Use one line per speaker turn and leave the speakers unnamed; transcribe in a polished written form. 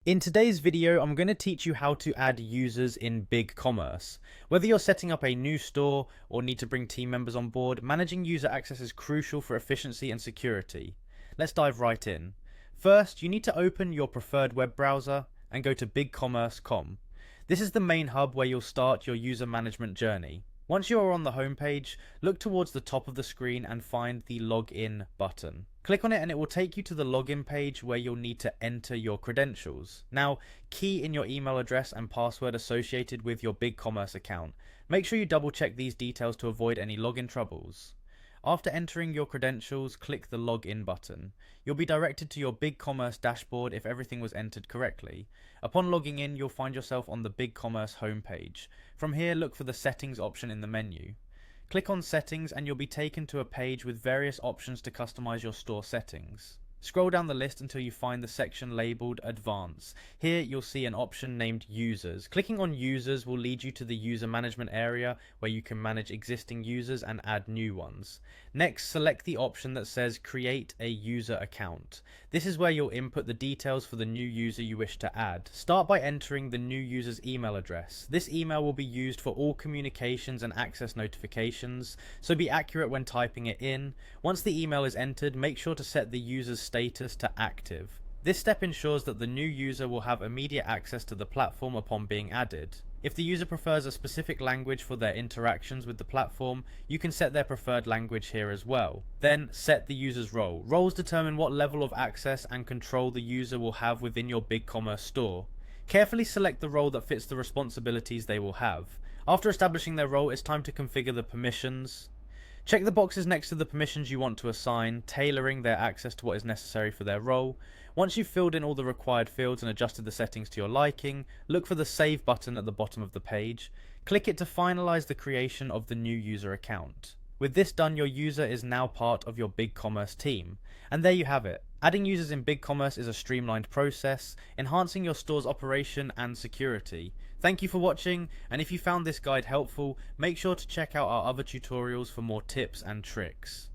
In today's video, I'm going to teach you how to add users in BigCommerce. Whether you're setting up a new store or need to bring team members on board, managing user access is crucial for efficiency and security. Let's dive right in. First, you need to open your preferred web browser and go to BigCommerce.com. This is the main hub where you'll start your user management journey. Once you are on the home page, look towards the top of the screen and find the Login button. Click on it and it will take you to the login page where you'll need to enter your credentials. Now, key in your email address and password associated with your BigCommerce account. Make sure you double check these details to avoid any login troubles. After entering your credentials, click the Login button. You'll be directed to your BigCommerce dashboard if everything was entered correctly. Upon logging in, you'll find yourself on the BigCommerce homepage. From here, look for the Settings option in the menu. Click on Settings and you'll be taken to a page with various options to customize your store settings. Scroll down the list until you find the section labeled Advanced. Here you'll see an option named Users. Clicking on Users will lead you to the user management area where you can manage existing users and add new ones. Next, select the option that says Create a User Account. This is where you'll input the details for the new user you wish to add. Start by entering the new user's email address. This email will be used for all communications and access notifications, so be accurate when typing it in. Once the email is entered, make sure to set the user's status to active. This step ensures that the new user will have immediate access to the platform upon being added. If the user prefers a specific language for their interactions with the platform, you can set their preferred language here as well. Then set the user's role. Roles determine what level of access and control the user will have within your BigCommerce store. Carefully select the role that fits the responsibilities they will have. After establishing their role, it's time to configure the permissions. Check the boxes next to the permissions you want to assign, tailoring their access to what is necessary for their role. Once you've filled in all the required fields and adjusted the settings to your liking, look for the Save button at the bottom of the page. Click it to finalize the creation of the new user account. With this done, your user is now part of your BigCommerce team. And there you have it. Adding users in BigCommerce is a streamlined process, enhancing your store's operation and security. Thank you for watching, and if you found this guide helpful, make sure to check out our other tutorials for more tips and tricks.